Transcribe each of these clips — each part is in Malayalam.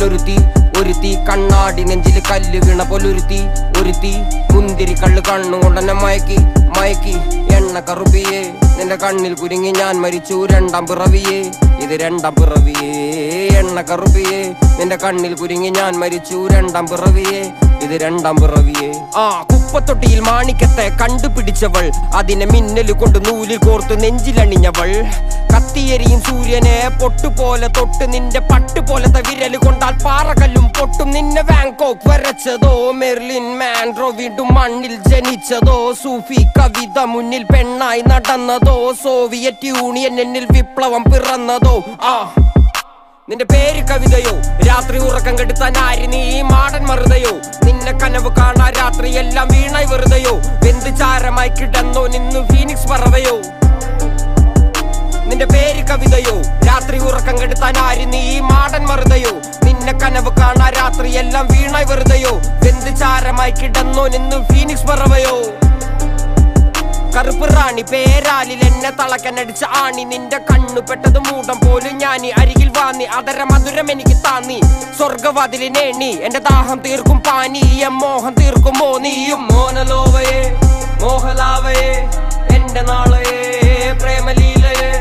പോലൊരുത്തി ഒരുത്തി കണ്ണാടി നെഞ്ചില് കല്ല് വീണ പോലൊരുത്തി ഒരുത്തി മുന്തിരി കള്ള് കണ്ണുകൊണ്ടെന്നെ മയക്കി മയക്കി എണ്ണ കറുപ്പിയേ നിന്റെ കണ്ണിൽ കുരുങ്ങി ഞാൻ മരിച്ചു രണ്ടാം പിറവിയേ ഇത് രണ്ടാം പിറവിയേ എണ്ണ കറുപ്പിയേ നിന്റെ കണ്ണിൽ കുരുങ്ങി ഞാൻ മരിച്ചു രണ്ടാം പിറവിയേ ഇത് രണ്ടാം പിറവിയേ കുപ്പത്തൊട്ടിയിൽ മാണിക്കത്തെ കണ്ടുപിടിച്ചവൾ അതിനെ മിന്നല് കൊണ്ട് നൂലിൽ കോർത്ത് നെഞ്ചിലണിഞ്ഞവൾ കത്തിയെരിയും സൂര്യനെ പൊട്ടുപോലെ തൊട്ട് നിന്റെ പട്ടുപോലത്തെ വിരല് കൊണ്ടാൽ പാറകല്ലും പൊട്ടും നിന്നെ വാങ്കോക്ക് വരച്ചതോ മെർലിൻ മാൻഡ്രോ വീണ്ടും മണ്ണിൽ ജനിച്ചതോ സൂഫി കവിത മുന്നിൽ പെണ്ണായി നടന്നതോ സോവിയറ്റ് യൂണിയൻ എന്നിൽ വിപ്ലവം പിറന്നതോ നിന്റെ പേര് കവിതയോ രാത്രി ഉറക്കം കെടുത്താൻ ആര് നീ മാടൻ മറുതയോ നിന്നെ കനവ് കാണാ രാത്രി എല്ലാം വീണായി വെറുതെയോ വെന്ത് ചാരമായി കിടന്നോ നിന്നു ഫീനിക്സ് പറവയോ നിന്റെ പേര് കവിതയോ രാത്രി ഉറക്കം കെടുത്താൻ ആര് നീ മാടൻ മറുതയോ നിന്നെ കനവ് കാണാ രാത്രി എല്ലാം വീണായി വെറുതെയോ വെന്ത് ചാരമായി കിടന്നോ നിന്നു ഫീനിക്സ് പറവയോ കറുപ്പ് റാണി പേരാലിൽ എന്നെ തളക്കനടിച്ച ആണി നിന്റെ കണ്ണു പെട്ടത് മൂടം പോലും ഞാനി അരികിൽ വാന്നി അതര മധുരം എനിക്ക് താന്നി സ്വർഗവാതിലിനേണി എന്റെ ദാഹം തീർക്കും പാനീയം മോഹം തീർക്കുമോ നീയും മോനലോവയെ മോഹലാവയെ എന്റെ നാളയെ പ്രേമലീലയെ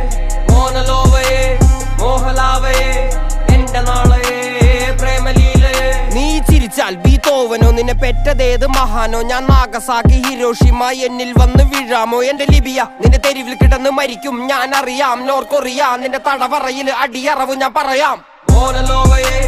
മോനലോവയെ മോഹലാവയെ എന്റെ നാളയെ പ്രേമലീലയെ നീ ചിരിച്ചാൽ ബീതോവനോ നിന്നെ പെറ്റതേത് മഹാനോ ഞാൻ നാഗസാക്കി ഹിരോഷിമ എന്നിൽ വന്ന് വീഴാമോ എന്റെ ലിബിയ നിന്റെ തെരുവിൽ കിടന്ന് മരിക്കും ഞാൻ അറിയാം നോർക്കൊറിയാം നിന്റെ തടവറയിൽ അടിയറവ് ഞാൻ പറയാം മോനലോവയെ